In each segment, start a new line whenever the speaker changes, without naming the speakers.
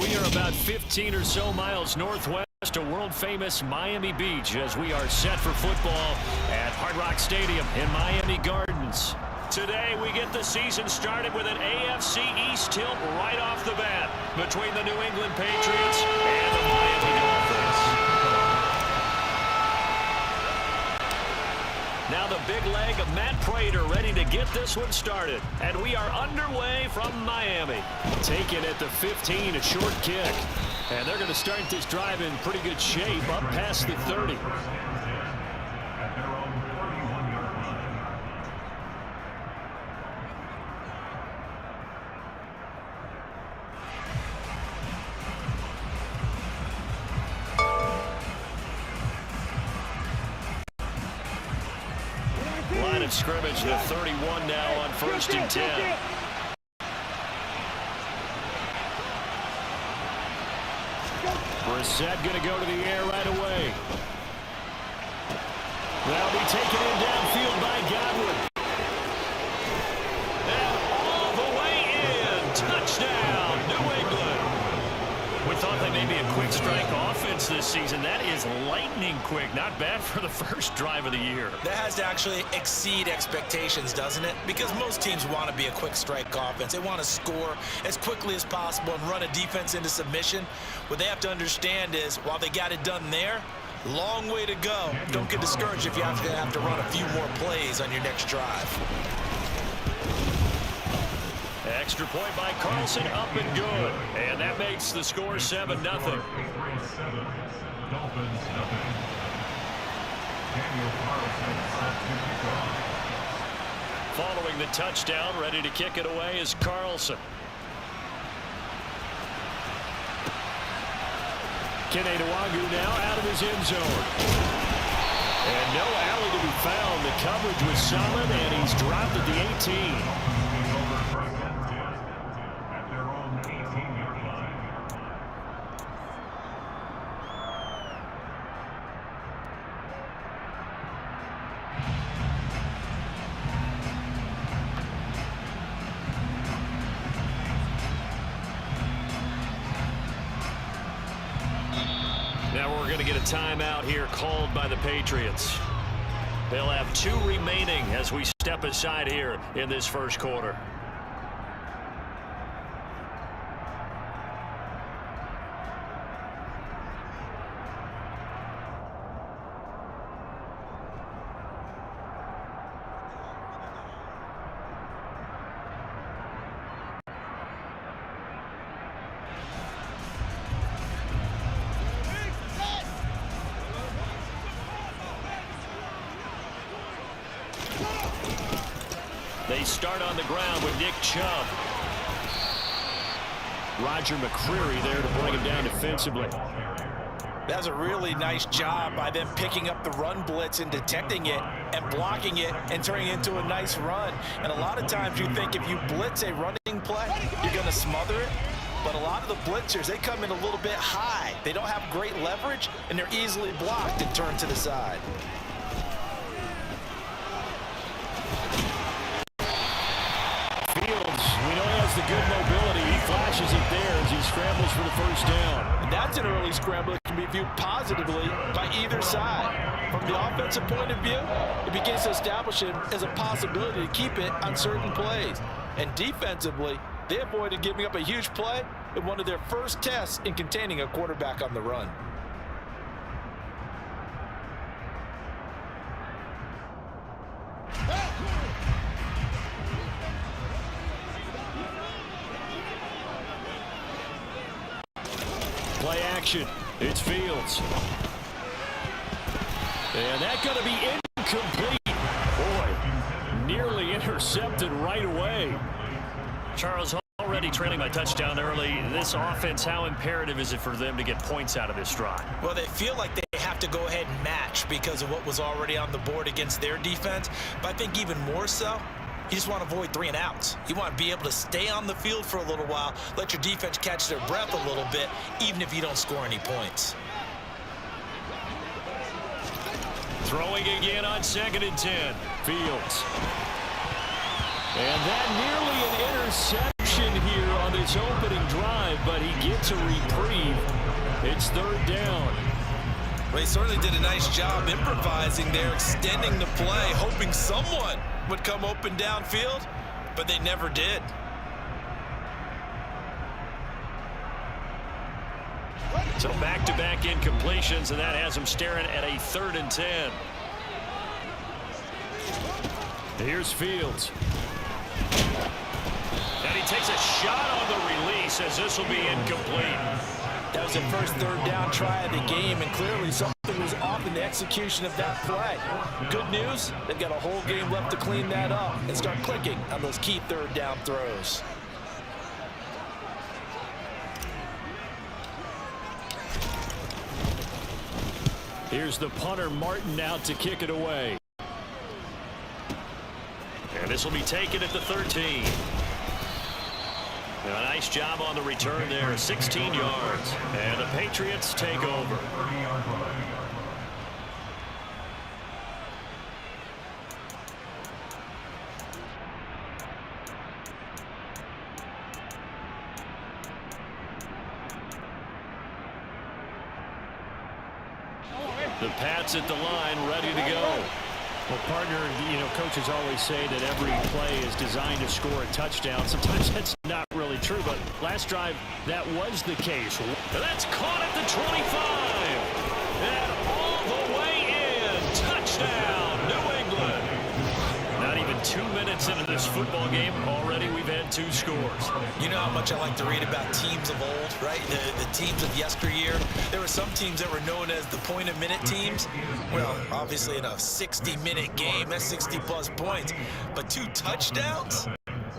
We are about 15 or so miles northwest of world-famous Miami Beach as we are set for football at Hard Rock Stadium in Miami Gardens. Today, we get the season started with an AFC East tilt right off the bat between the New England Patriots and the Miami Dolphins. Now the big leg of Matt Prater ready to get this one started. And we are underway from Miami. Taken at the 15, a short kick. And they're going to start this drive in pretty good shape up past the 30. Line of scrimmage, the 31 now on 1st and 10. Brissett going to go to the air right away. That'll be taken in downfield by Godwin. And all the way in. Touchdown, New England. We thought they may be a quick strike offense this season. That is lightning quick. Not bad for the first drive of the year.
That has to actually exceed expectations, doesn't it? Because most teams want to be a quick strike offense. They want to score as quickly as possible and run a defense into submission. What they have to understand is, while they got it done there, long way to go. Don't get discouraged if you have to run a few more plays on your next drive.
Extra point by Carlson, up and good. And that makes the score 7-0. Following the touchdown, ready to kick it away is Carlson. Kene Nwangu now out of his end zone. And no alley to be found. The coverage was solid, and he's dropped at the 18. Now we're going to get a timeout here called by the Patriots. They'll have 2 remaining as we step aside here in this first quarter. They start on the ground with Nick Chubb. Roger McCreary there to bring him down defensively.
That's a really nice job by them picking up the run blitz and detecting it and blocking it and turning it into a nice run. And a lot of times you think if you blitz a running play, you're going to smother it. But a lot of the blitzers, they come in a little bit high. They don't have great leverage, and they're easily blocked and turned to the side.
The good mobility. He flashes it there as he scrambles for the first down.
And that's an early scramble that can be viewed positively by either side. From the offensive point of view, it begins to establish him as a possibility to keep it on certain plays. And defensively, they avoided giving up a huge play in one of their first tests in containing a quarterback on the run.
Play action. It's Fields. And that's going to be incomplete. Boy, nearly intercepted right away. Charles, already trailing by touchdown early. This offense, how imperative is it for them to get points out of this drive?
Well, they feel like they have to go ahead and match because of what was already on the board against their defense. But I think even more so, you just want to avoid 3 and outs. You want to be able to stay on the field for a little while, let your defense catch their breath a little bit, even if you don't score any points.
Throwing again on 2nd and 10. Fields. And that nearly an interception here on this opening drive, but he gets a reprieve. It's 3rd down.
Well, he certainly did a nice job improvising there, extending the play, hoping someone would come open downfield, but they never did.
So back-to-back incompletions, and that has him staring at a 3rd and 10. Here's Fields. And he takes a shot on the release as this will be incomplete.
That was the first 3rd down try of the game, and clearly something was off in the execution of that play. Good news, they've got a whole game left to clean that up and start clicking on those key 3rd down throws.
Here's the punter, Martin, out to kick it away. And this will be taken at the 13. And a nice job on the return there, 16 yards. And the Patriots take over. The Pats at the line, ready to go. Well, partner, coaches always say that every play is designed to score a touchdown. Sometimes that's not really true, but last drive, that was the case. That's caught at the 25. And all the way in. Touchdown, New England. Not even 2 minutes into this football game, already we've had 2 scores.
You know how much I like to read about teams of old, right? The teams of yesteryear. There were some teams that were known as the point-a-minute teams. Well, obviously in a 60-minute game, that's 60-plus points. But 2 touchdowns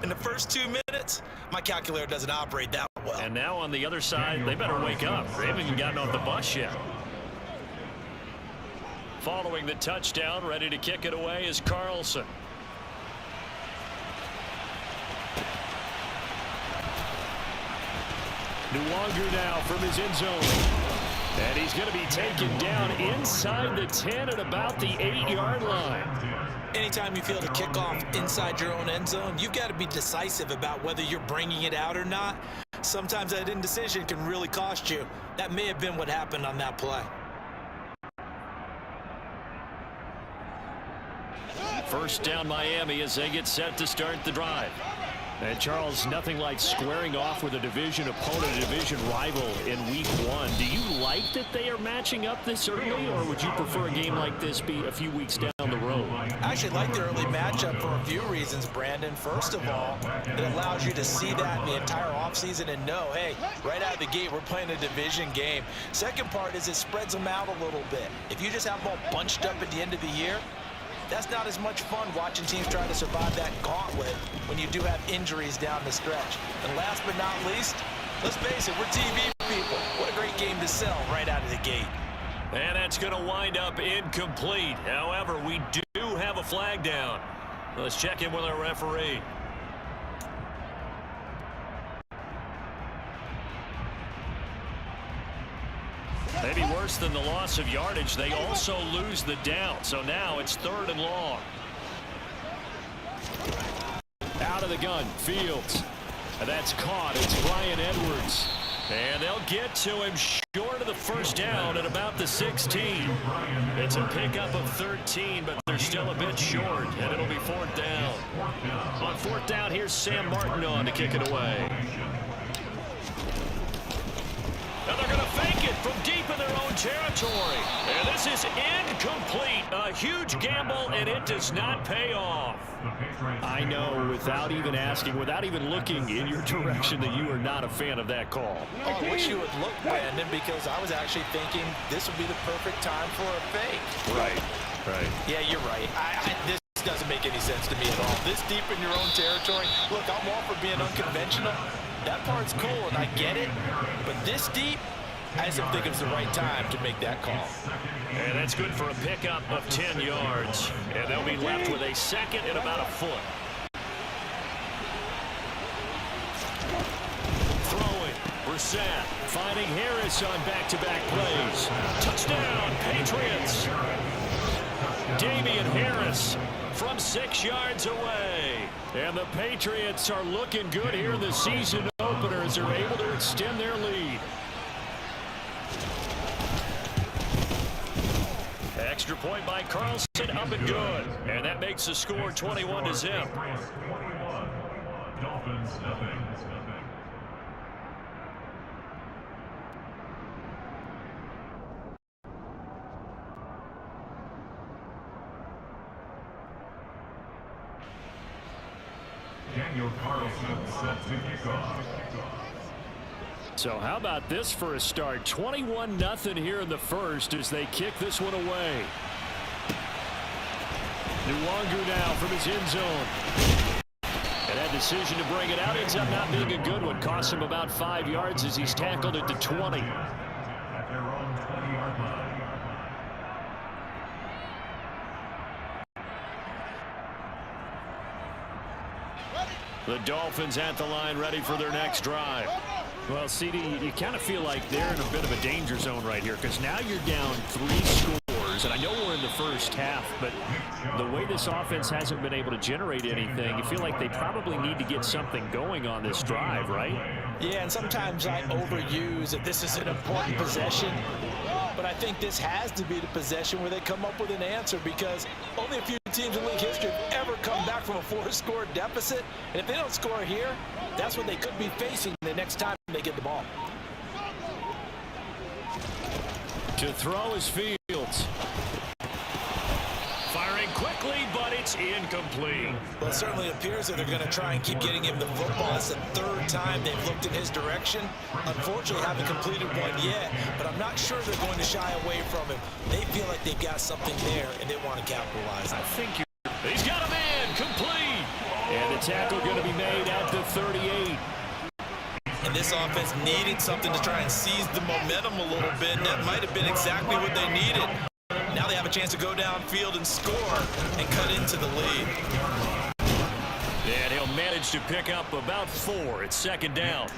in the first 2 minutes? My calculator doesn't operate that well.
And now on the other side, they better wake up. They haven't even gotten off the bus yet. Following the touchdown, ready to kick it away is Carlson. Nuwanger now from his end zone. And he's going to be taken down inside the 10 at about the 8-yard line.
Anytime you feel the kickoff inside your own end zone, you've got to be decisive about whether you're bringing it out or not. Sometimes that indecision can really cost you. That may have been what happened on that play.
First down Miami as they get set to start the drive. And Charles, nothing like squaring off with a division opponent, a division rival in week 1. Do you like that they are matching up this early, or would you prefer a game like this be a few weeks down the road?
I actually like the early matchup for a few reasons, Brandon. First of all, it allows you to see that the entire offseason and know, hey, right out of the gate, we're playing a division game. Second part is it spreads them out a little bit. If you just have them all bunched up at the end of the year, that's not as much fun watching teams try to survive that gauntlet when you do have injuries down the stretch. And last but not least, let's face it, we're TV people. What a great game to sell right out of the gate.
And that's going to wind up incomplete. However, we do have a flag down. Let's check in with our referee. Maybe worse than the loss of yardage, they also lose the down. So now it's 3rd and long. Out of the gun, Fields. And that's caught. It's Bryan Edwards. And they'll get to him short of the first down at about the 16. It's a pickup of 13, but they're still a bit short, and it'll be 4th down. On 4th down, here's Sam Martin on to kick it away. Now they're going to fake it from deep in their own territory. And this is incomplete. A huge gamble, and it does not pay off. I know, without even asking, without even looking in your direction, that you are not a fan of that call.
Oh, I wish you would look, Brandon, because I was actually thinking this would be the perfect time for a fake.
Right.
Yeah, you're right. This doesn't make any sense to me at all. This deep in your own territory, look, I'm all for being unconventional. That part's cool, and I get it. But this deep, I just don't think it's the right time to make that call.
And that's good for a pickup of 10 yards. And they'll be left with a second and about a foot. Throwing. Brissett finding Harris on back-to-back plays. Touchdown, Patriots. Damian Harris from 6 yards away. And the Patriots are looking good here in the season opener as they're able to extend their lead. Extra point by Carlson, up and good. And that makes the score 21-0.
Daniel Carlson set to kick off.
So how about this for a start? 21-0 here in the first as they kick this one away. Nwangu now from his end zone. And that decision to bring it out ends up not being a good one. Costs him about 5 yards as he's tackled at the 20.
At their own 20-yard line.
The Dolphins at the line, ready for their next drive. Well, CD, you kind of feel like they're in a bit of a danger zone right here because now you're down 3 scores. And I know we're in the first half, but the way this offense hasn't been able to generate anything, you feel like they probably need to get something going on this drive, right?
Yeah, and sometimes I overuse that this is an important possession. But I think this has to be the possession where they come up with an answer because only a few teams in league history have ever come back from a 4-score deficit. And if they don't score here, that's what they could be facing the next time they get the ball.
To throw is Fields. Firing quickly, but it's incomplete.
Well, it certainly appears that they're going to try and keep getting him the football. It's the 3rd time they've looked in his direction. Unfortunately, haven't completed one yet, but I'm not sure they're going to shy away from him. They feel like they've got something there, and they want to capitalize on it.
I think he's got a man, complete. And the tackle going to be made at the 38.
And this offense needed something to try and seize the momentum a little bit, and that might have been exactly what they needed. Now they have a chance to go downfield and score and cut into the lead.
And he'll manage to pick up about 4 at 2nd down.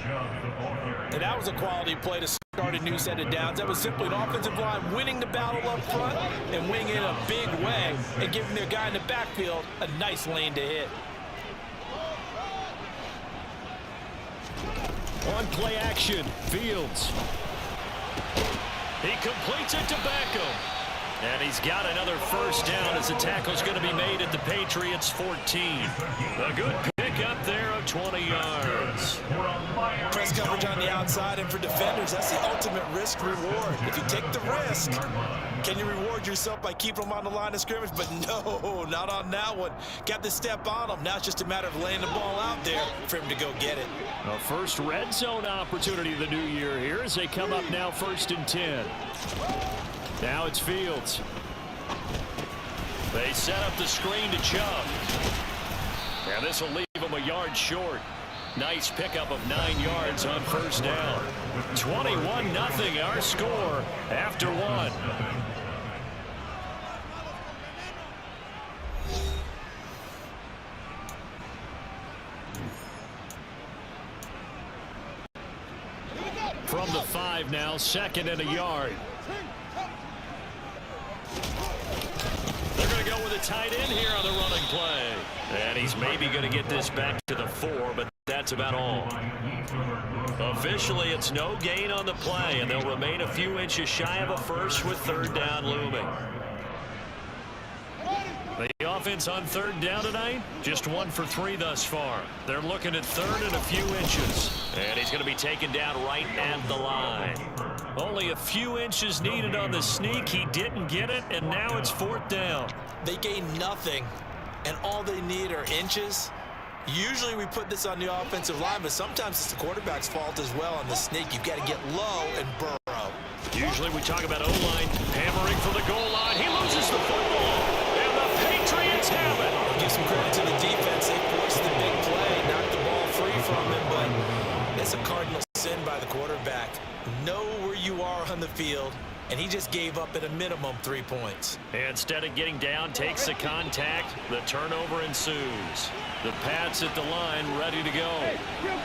And that was a quality play to start a new set of downs. That was simply an offensive line winning the battle up front and winning it in a big way and giving their guy in the backfield a nice lane to hit.
On play action, Fields. He completes it to Bracken. And he's got another first down as the tackle's going to be made at the Patriots 14. A good pickup there of 20 yards.
Press coverage on the outside, and for defenders, that's the ultimate risk-reward. If you take the risk, can you reward yourself by keeping them on the line of scrimmage? But no, not on that one. Got to step on them. Now it's just a matter of laying the ball out there for him to go get it.
A first red zone opportunity of the new year here as they come up now 1st and 10. Now it's Fields. They set up the screen to Chubb. And this will leave him a yard short. Nice pickup of 9 yards on first down. 21-0 our score after 1. From the 5 now, 2nd and a yard. They're going to go with a tight end here on the running play. And he's maybe going to get this back to the 4, but that's about all. Officially, it's no gain on the play, and they'll remain a few inches shy of a first with 3rd down looming. The offense on 3rd down tonight, just 1 for 3 thus far. They're looking at 3rd and a few inches. And he's going to be taken down right at the line. Only a few inches needed on the sneak. He didn't get it, and now it's 4th down.
They gain nothing, and all they need are inches. Usually we put this on the offensive line, but sometimes it's the quarterback's fault as well on the sneak. You've got to get low and burrow.
Usually we talk about O-line hammering for the goal line. He loses the football, and the Patriots have it.
I'll give some credit to the defense. They forced the big play, knocked the ball free from him, but it's a cardinal sin by the quarterback. Know where you are on the field, and he just gave up at a minimum 3 points.
Instead of getting down, takes the contact. The turnover ensues. The Pats at the line, ready to go.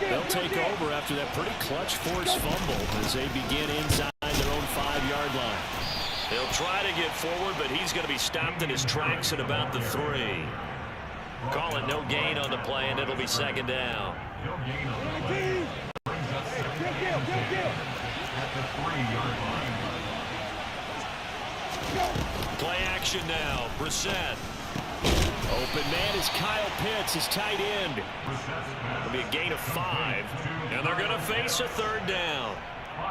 They'll take over after that pretty clutch forced fumble as they begin inside their own 5-yard line. He'll try to get forward, but he's going to be stopped in his tracks at about the 3. Call it no gain on the play, and it'll be 2nd down.
No gain on the play. Brings up 2nd and 10 at the 3-yard line.
Play action now. Brissett. Open man is Kyle Pitts, his tight end. It'll be a gain of 5, and they're going to face a 3rd down.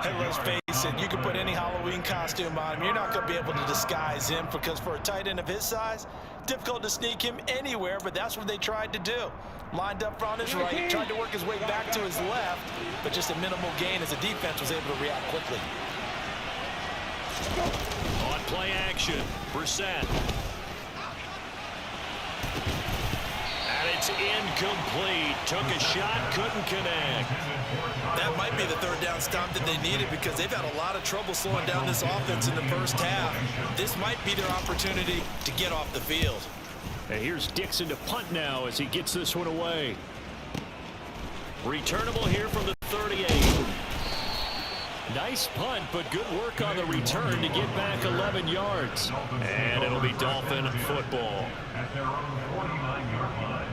Hey, let's face it, you can put any Halloween costume on him. You're not going to be able to disguise him because for a tight end of his size, difficult to sneak him anywhere, but that's what they tried to do. Lined up on his right, tried to work his way back to his left, but just a minimal gain as the defense was able to react quickly.
On play action, Brissett. And it's incomplete. Took a shot, couldn't connect.
That might be the 3rd down stop that they needed because they've had a lot of trouble slowing down this offense in the first half. This might be their opportunity to get off the field.
And here's Dixon to punt now as he gets this one away. Returnable here from the 38. Nice punt, but good work on the return to get back 11 yards. And it'll be Dolphin football.
At their own 49-yard line.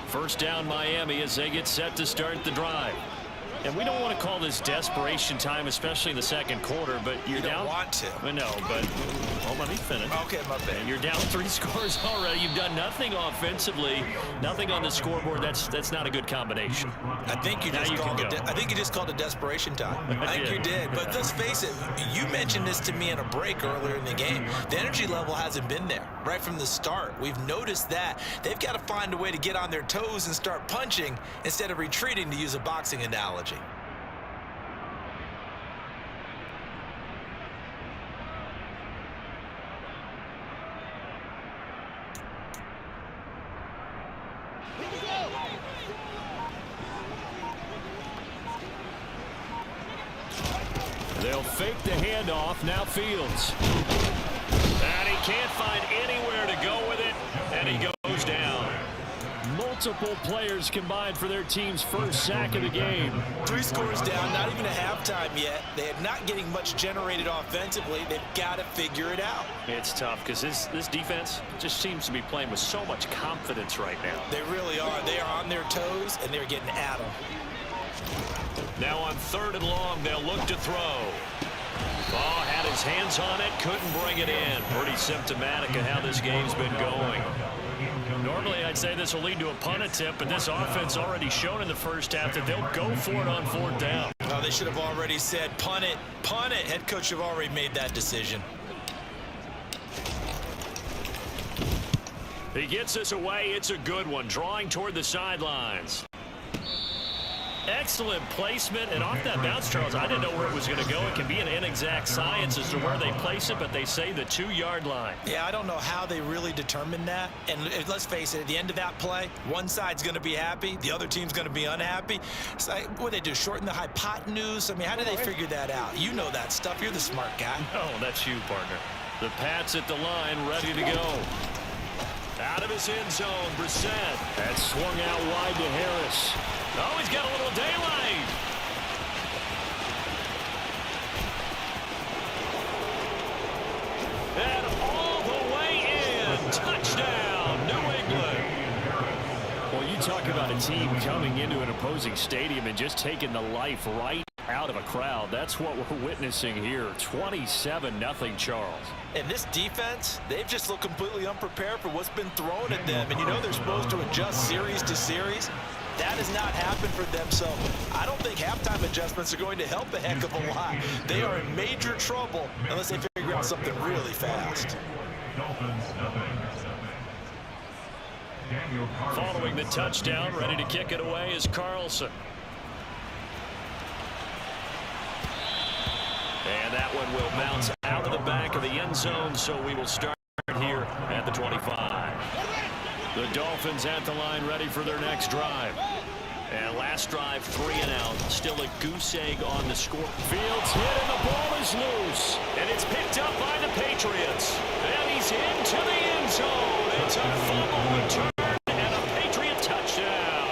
First down Miami as they get set to start the drive. And we don't want to call this desperation time, especially in the 2nd quarter, but you're down.
You don't want to.
I know, but let me finish.
Okay, my bad.
And you're down 3 scores already. You've done nothing offensively, nothing on the scoreboard. That's not a good combination.
I think you just called it desperation time. I think you did. But let's face it, you mentioned this to me in a break earlier in the game. The energy level hasn't been there right from the start. We've noticed that. They've got to find a way to get on their toes and start punching instead of retreating, to use a boxing analogy.
They'll fake the handoff. Now Fields. And he can't find anywhere to go with it, and he goes down. Multiple players combined for their team's first sack of the game.
3 scores down, not even a halftime yet. They are not getting much generated offensively. They've got to figure it out.
It's tough because this defense just seems to be playing with so much confidence right now.
They really are. They are on their toes, and they're getting at them.
Now on 3rd and long, they'll look to throw. Oh, had his hands on it, couldn't bring it in. Pretty symptomatic of how this game's been going. Normally, I'd say this will lead to a punt attempt, but this offense already shown in the first half that they'll go for it on 4th down.
Oh, they should have already said, punt it, punt it. Head coach have already made that decision.
He gets this away. It's a good one. Drawing toward the sidelines. Excellent placement, and off that bounce, Charles, I didn't know where it was going to go. It can be an inexact science as to where they place it, but they say the 2-yard line.
Yeah, I don't know how they really determined that. And let's face it, at the end of that play, one side's going to be happy, the other team's going to be unhappy. It's like, what do they do, shorten the hypotenuse? I mean, how do they figure that out? You know that stuff. You're the smart guy.
Oh, that's you, partner. The Pats at the line, ready to go. Out of his end zone, Brissett. That swung out wide to Harris. Oh, he's got a little daylight. And all the way in. Touchdown, New England. Well, you talk about a team coming into an opposing stadium and just taking the life right out of a crowd. That's what we're witnessing here. 27-0 Charles.
And this defense, they've just looked completely unprepared for what's been thrown at them. And you know they're supposed to adjust series to series. That has not happened for them, so I don't think halftime adjustments are going to help a heck of a lot. They are in major trouble unless they figure out something really fast.
Following the touchdown, ready to kick it away is Carlson. And that one will bounce out of the back of the end zone, so we will start here at the 25. The Dolphins at the line, ready for their next drive. And last drive, 3 and out. Still a goose egg on the score. Fields hit, and the ball is loose. And it's picked up by the Patriots. And he's into the end zone. It's a fumble return and a Patriot touchdown.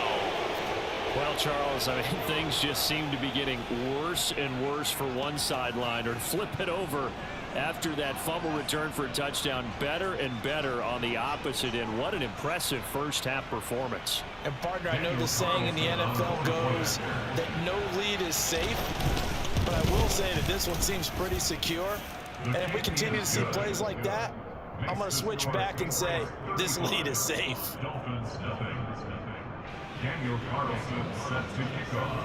Well, Charles, I mean, things just seem to be getting worse and worse for one sideline. Or flip it over after that fumble return for a touchdown, better and better on the opposite end. What an impressive first-half performance.
And, partner, I know the saying in the NFL goes that no lead is safe, but I will say that this one seems pretty secure. And if we continue to see plays like that, I'm going to switch back and say this lead is safe.
Daniel Carlson set to kick off.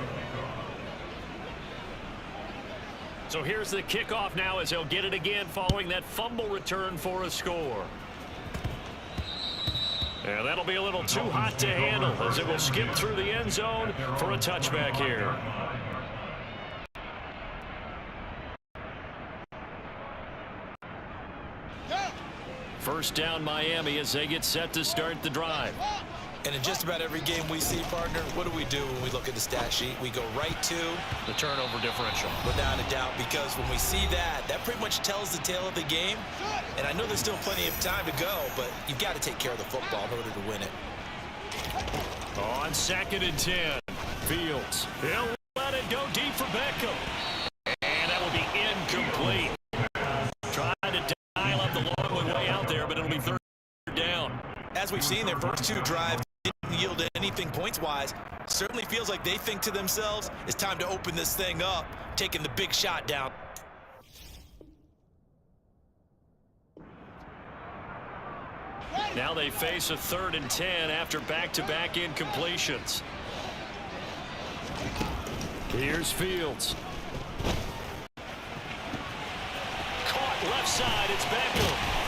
So here's the kickoff now as he'll get it again following that fumble return for a score. And that'll be a little too hot to handle as it will skip through the end zone for a touchback here. First down Miami as they get set to start the drive.
And in just about every game we see, partner, what do we do when we look at the stat sheet? We go right to
the turnover differential.
Without a doubt, because when we see that, that pretty much tells the tale of the game. And I know there's still plenty of time to go, but you've got to take care of the football in order to win it.
On 2nd and 10, Fields. He'll let it go deep for Beckham. And that will be incomplete. Trying to dial up the long way out there, but it'll be 3rd down.
As we've seen, their first 2 drives didn't yield anything points-wise. Certainly feels like they think to themselves, it's time to open this thing up, taking the big shot down.
Now they face a 3rd and 10 after back-to-back incompletions. Here's Fields. Caught left side, it's Beckham.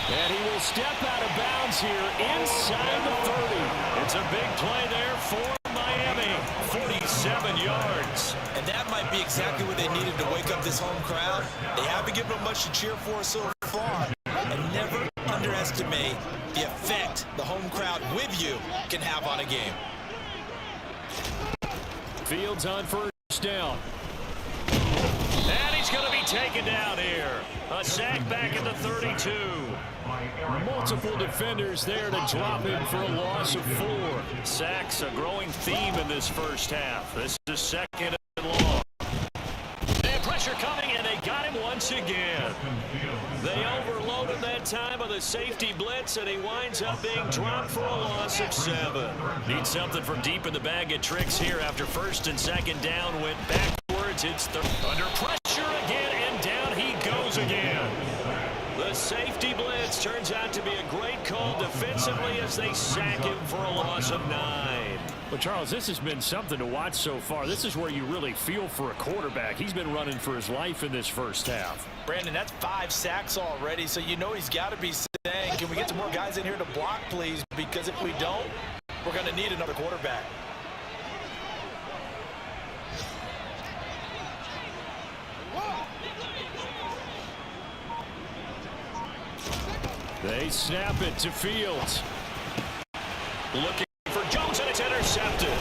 And he will step out of bounds here inside the 30. It's a big play there for Miami. 47 yards.
And that might be exactly what they needed to wake up this home crowd. They haven't given them much to cheer for so far. And never underestimate the effect the home crowd with you can have on a game.
Fields on first down. And he's going to be taken down here. A sack back at the 32. Multiple defenders there to drop him for a loss of 4. Sacks, a growing theme in this first half. This is 2nd and long. They have pressure coming, and they got him once again. They overloaded that time of the safety blitz, and he winds up being dropped for a loss of 7. Need something from deep in the bag of tricks here after 1st and 2nd down. Went backwards. It's under pressure again, and down he goes again. The safety blitz turns out to be a great call defensively as they sack him for a loss of 9. Well, Charles, this has been something to watch so far. This is where you really feel for a quarterback. He's been running for his life in this first half.
Brandon, that's 5 sacks already, so you know he's got to be saying, can we get some more guys in here to block, please? Because if we don't, we're going to need another quarterback.
They snap it to Fields. Looking for Jones, and it's intercepted.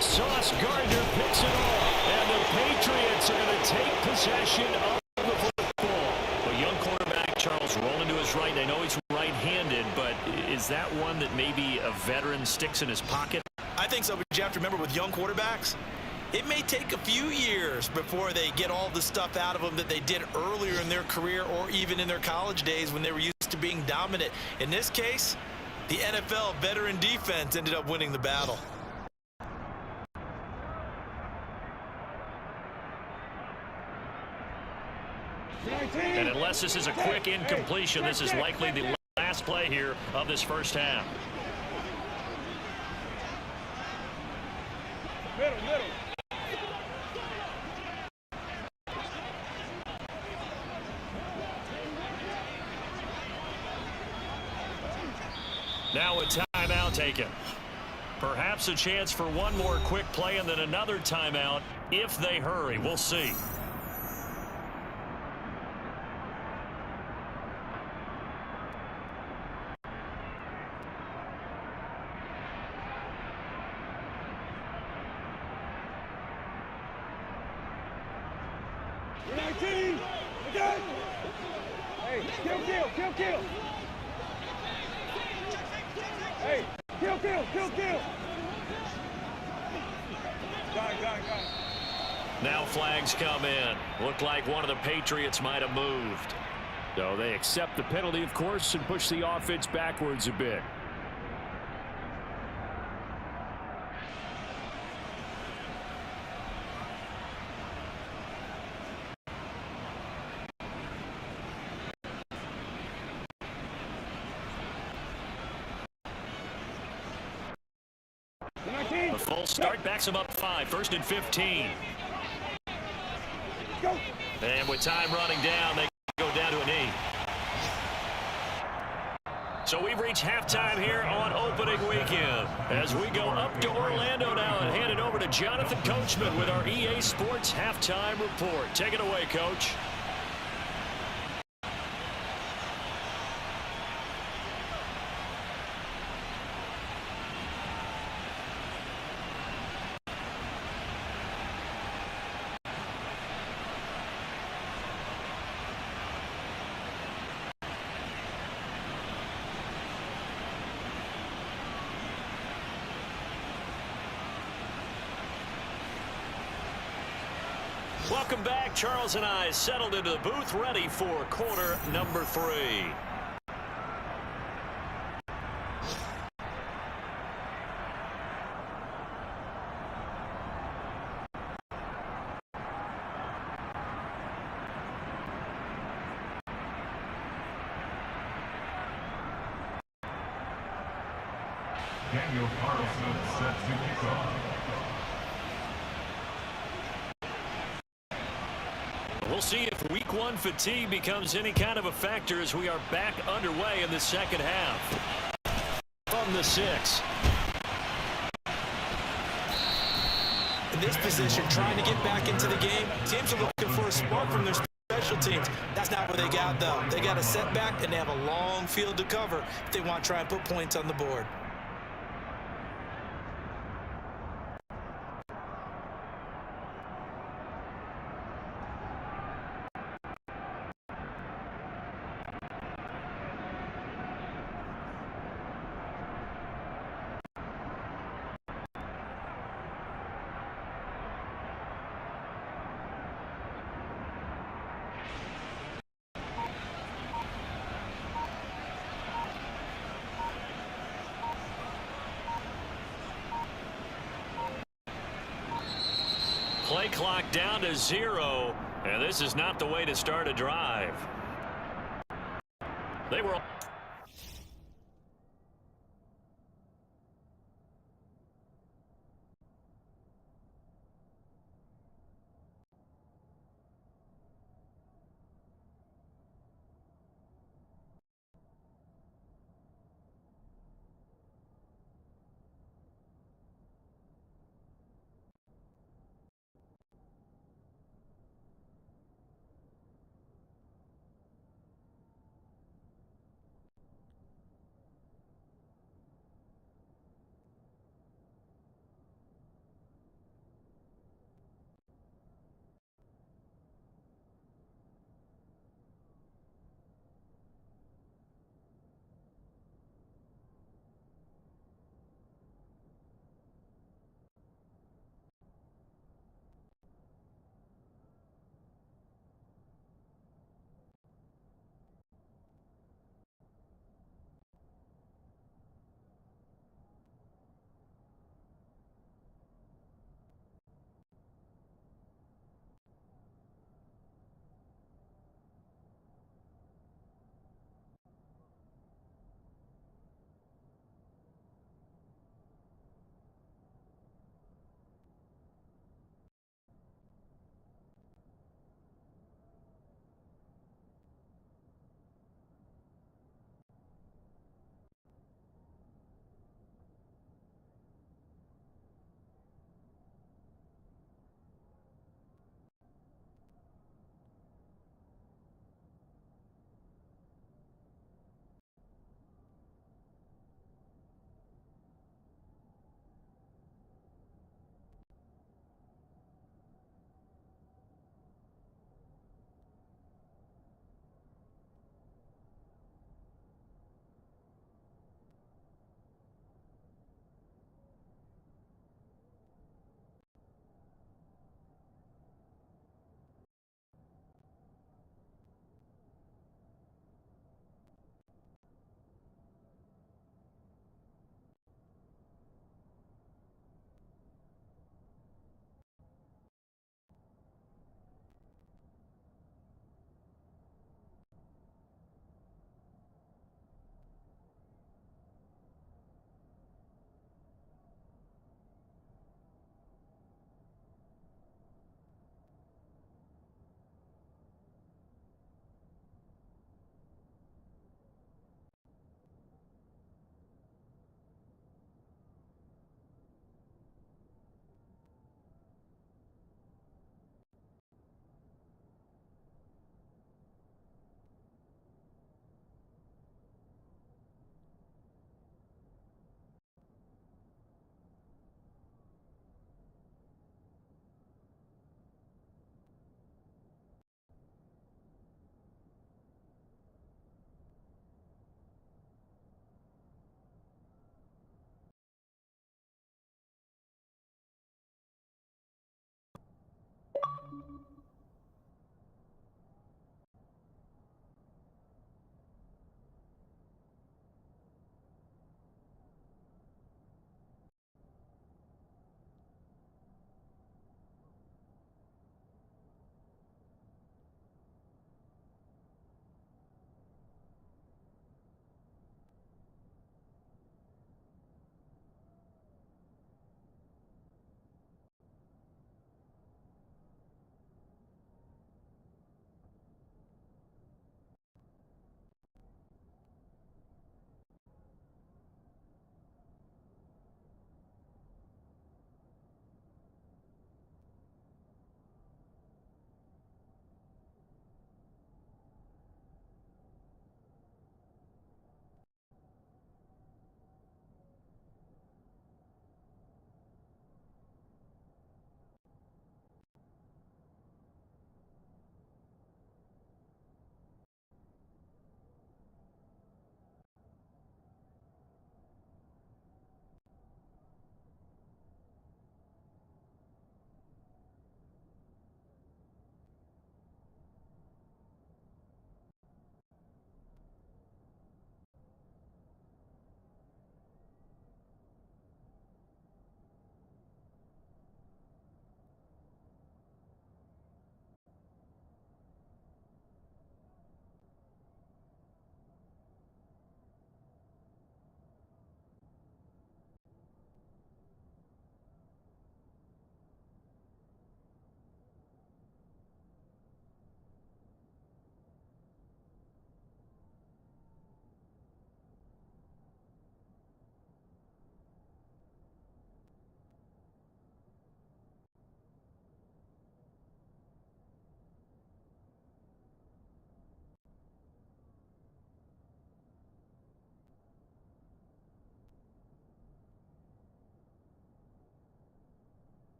Sauce Gardner picks it off, and the Patriots are going to take possession of the football. A young quarterback, Charles, rolling to his right. I know he's right-handed, but is that one that maybe a veteran sticks in his pocket?
I think so, but you have to remember with young quarterbacks, it may take a few years before they get all the stuff out of them that they did earlier in their career or even in their college days when they were used to being dominant. In this case, the NFL veteran defense ended up winning the battle.
And unless this is a quick incompletion, this is likely the last play here of this first half.
Middle.
Now a timeout taken. Perhaps a chance for one more quick play and then another timeout if they hurry. We'll see.
Hey, kill. Hey, kill. Got it.
Now flags come in. Looked like one of the Patriots might have moved.
So they accept the penalty, of course, and push the offense backwards a bit.
The full start backs him up 5. 1st and 15.
Go.
And with time running down, they go down to a knee. So we've reached halftime here on opening weekend. As we go up to Orlando now and hand it over to Jonathan Coachman with our EA Sports halftime report. Take it away, Coach. Welcome back. Charles and I settled into the booth, ready for quarter number 3.
Daniel Carlson set to kick off.
We'll see if week 1 fatigue becomes any kind of a factor as we are back underway in the second half. From the 6.
In this position, trying to get back into the game, teams are looking for a spark from their special teams. That's not what they got, though. They got a setback, and they have a long field to cover if they want to try and put points on the board.
Play clock down to 0, and this is not the way to start a drive. They were